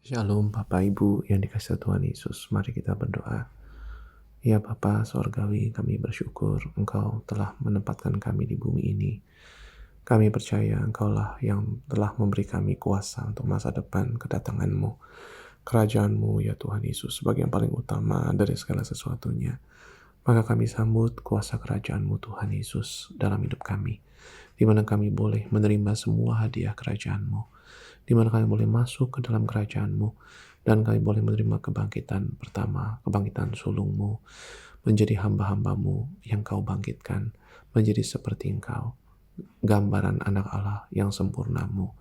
Shalom Bapak Ibu yang dikasihi Tuhan Yesus, mari kita berdoa. Ya Bapa Sorgawi, kami bersyukur Engkau telah menempatkan kami di bumi ini. Kami percaya Engkaulah yang telah memberi kami kuasa untuk masa depan kedatangan-Mu, kerajaan-Mu ya Tuhan Yesus sebagai yang paling utama dari segala sesuatunya. Maka kami sambut kuasa kerajaan-Mu Tuhan Yesus dalam hidup kami, di mana kami boleh menerima semua hadiah kerajaan-Mu, di mana kami boleh masuk ke dalam kerajaan-Mu, dan kami boleh menerima kebangkitan pertama, kebangkitan sulung-Mu, menjadi hamba-hamba-Mu yang Kau bangkitkan, menjadi seperti Engkau, gambaran anak Allah yang sempurna-Mu.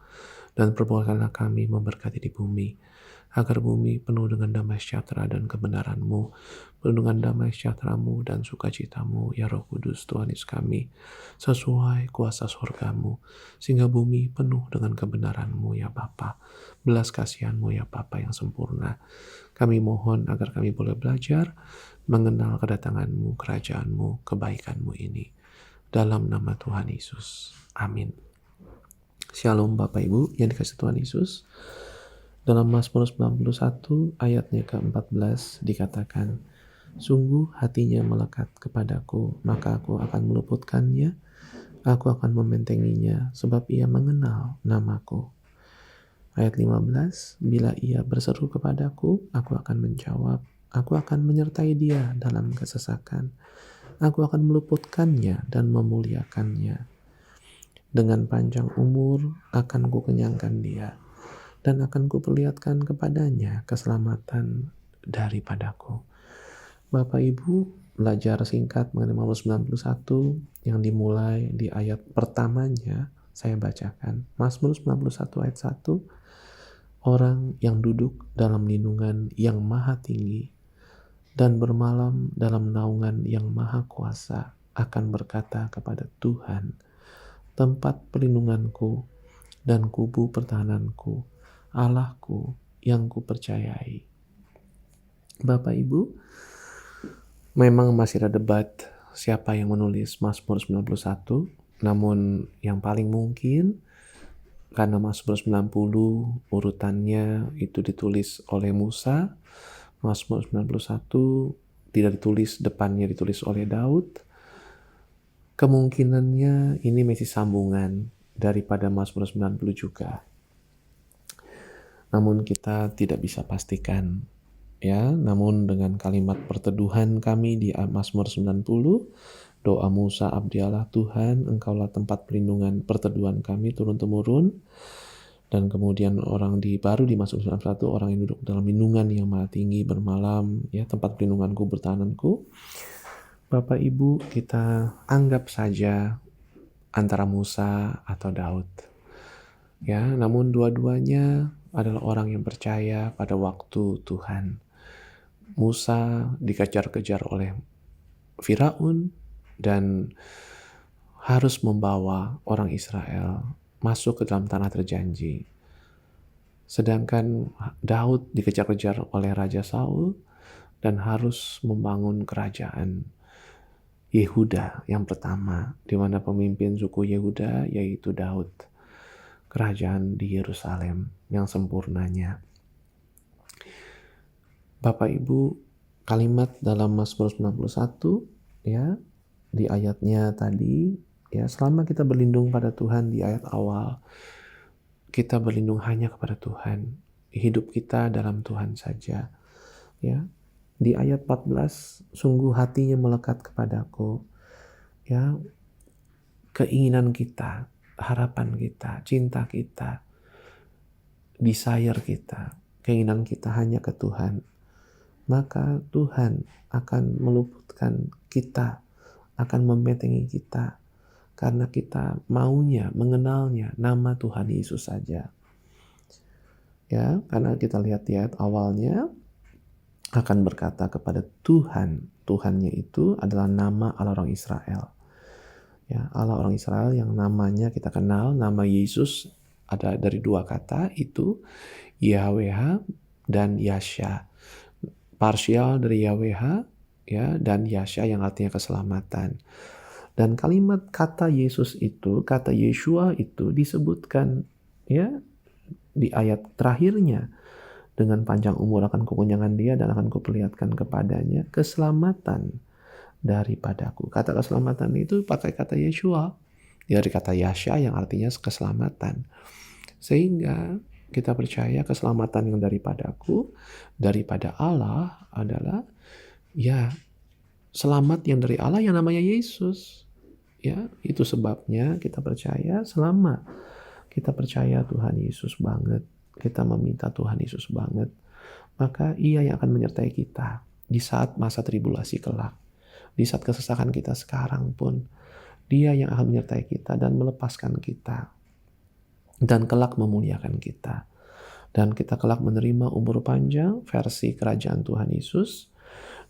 Dan perbolehkanlah kami memberkati di bumi, agar bumi penuh dengan damai sejahtera dan kebenaran-Mu, penuh dengan damai sejahtera-Mu dan sukacita-Mu, ya Roh Kudus Tuhan Yesus kami, sesuai kuasa surga-Mu, sehingga bumi penuh dengan kebenaran-Mu ya Bapa, belas kasihan-Mu ya Bapa yang sempurna. Kami mohon agar kami boleh belajar mengenal kedatangan-Mu, kerajaan-Mu, kebaikan-Mu ini. Dalam nama Tuhan Yesus. Amin. Shalom Bapak Ibu yang dikasihi Tuhan Yesus. Dalam Mazmur 91 ayatnya ke-14 dikatakan, sungguh hatinya melekat kepadaku, maka aku akan meluputkannya, aku akan membentenginya, sebab ia mengenal namaku. Ayat 15, bila ia berseru kepadaku, aku akan menjawab, aku akan menyertai dia dalam kesesakan, aku akan meluputkannya dan memuliakannya. Dengan panjang umur akan kukenyangkan dia, dan akan kuperlihatkan kepadanya keselamatan daripadaku. Bapak Ibu, belajar singkat mengenai Mazmur 91 yang dimulai di ayat pertamanya, saya bacakan. Mazmur 91 ayat 1, orang yang duduk dalam lindungan yang maha tinggi dan bermalam dalam naungan yang maha kuasa akan berkata kepada Tuhan, tempat perlindunganku dan kubu pertahananku, Allahku yang kupercayai. Bapak Ibu, memang masih ada debat siapa yang menulis Mazmur 91, namun yang paling mungkin karena Mazmur 90 urutannya itu ditulis oleh Musa, Mazmur 91 tidak ditulis, depannya ditulis oleh Daud. Kemungkinannya ini masih sambungan daripada Mazmur 90 juga. Namun kita tidak bisa pastikan, ya. Namun dengan kalimat perteduhan kami di Mazmur 90, doa Musa abdi Allah, Tuhan Engkaulah tempat perlindungan perteduhan kami turun-temurun. Dan kemudian baru di Mazmur 91, orang yang duduk dalam lindungan yang maha tinggi bermalam, ya, tempat perlindunganku bertahananku. Bapak Ibu, kita anggap saja antara Musa atau Daud. Ya, namun dua-duanya adalah orang yang percaya pada waktu Tuhan. Musa dikejar-kejar oleh Firaun dan harus membawa orang Israel masuk ke dalam tanah terjanji. Sedangkan Daud dikejar-kejar oleh Raja Saul dan harus membangun kerajaan Yehuda yang pertama, di mana pemimpin suku Yehuda yaitu Daud. Kerajaan di Yerusalem yang sempurnanya. Bapak Ibu, kalimat dalam Mazmur 91 ya, di ayatnya tadi, ya, selama kita berlindung pada Tuhan di ayat awal, kita berlindung hanya kepada Tuhan. Hidup kita dalam Tuhan saja. Ya. Di ayat 14, sungguh hatinya melekat kepadaku. Ya, keinginan kita, harapan kita, cinta kita, desire kita, keinginan kita hanya ke Tuhan, maka Tuhan akan meluputkan kita, akan membentengi kita, karena kita maunya, mengenalnya, nama Tuhan Yesus saja. Ya, karena kita lihat di ayat awalnya, akan berkata kepada Tuhan, Tuhannya itu adalah nama Allah orang Israel. Ya, Allah orang Israel yang namanya kita kenal, nama Yesus ada dari dua kata, itu YHWH dan Yasha. Parsial dari YHWH, ya, dan Yasha yang artinya keselamatan. Dan kalimat kata Yesus itu, kata Yeshua itu disebutkan, ya, di ayat terakhirnya, Dengan panjang umur akan kukunjangkan dia dan akan kuperlihatkan kepadanya keselamatan daripadaku. Kata keselamatan itu pakai kata Yeshua, dari kata Yasha yang artinya keselamatan. Sehingga kita percaya keselamatan yang daripadaku, daripada Allah adalah ya selamat yang dari Allah yang namanya Yesus. Ya, itu sebabnya kita percaya selama kita percaya Tuhan Yesus banget, kita meminta Tuhan Yesus banget, maka Ia yang akan menyertai kita di saat masa tribulasi kelak. Di saat kesesakan kita sekarang pun, Dia yang akan menyertai kita dan melepaskan kita. Dan kelak memuliakan kita. Dan kita kelak menerima umur panjang versi kerajaan Tuhan Yesus.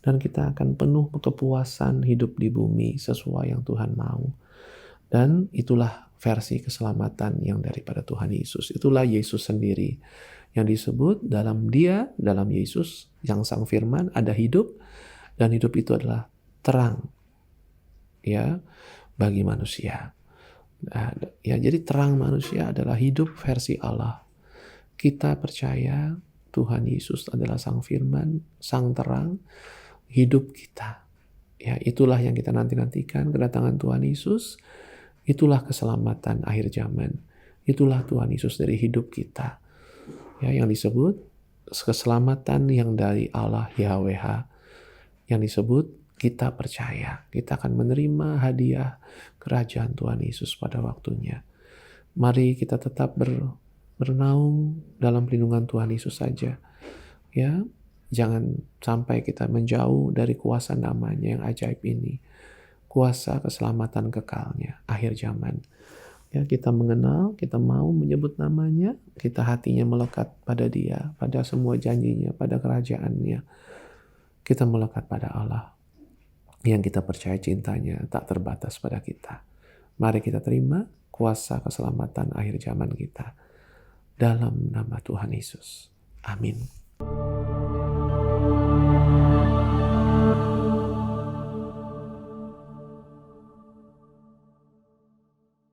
Dan kita akan penuh kepuasan hidup di bumi sesuai yang Tuhan mau. Dan itulah versi keselamatan yang daripada Tuhan Yesus. Itulah Yesus sendiri yang disebut dalam Dia, dalam Yesus yang Sang Firman ada hidup, dan hidup itu adalah terang ya bagi manusia. Ya, jadi terang manusia adalah hidup versi Allah. Kita percaya Tuhan Yesus adalah Sang Firman, Sang Terang, hidup kita. Ya, itulah yang kita nanti-nantikan, kedatangan Tuhan Yesus. Itulah keselamatan akhir zaman. Itulah Tuhan Yesus dari hidup kita. Ya, yang disebut keselamatan yang dari Allah YHWH. Yang disebut kita percaya. Kita akan menerima hadiah kerajaan Tuhan Yesus pada waktunya. Mari kita tetap bernaung dalam perlindungan Tuhan Yesus saja. Ya, jangan sampai kita menjauh dari kuasa namanya yang ajaib ini. Kuasa keselamatan kekalnya, akhir zaman. Ya, kita mengenal, kita mau menyebut namanya, kita hatinya melekat pada Dia, pada semua janjinya, pada kerajaannya. Kita melekat pada Allah, yang kita percaya cintanya tak terbatas pada kita. Mari kita terima kuasa keselamatan akhir zaman kita. Dalam nama Tuhan Yesus. Amin.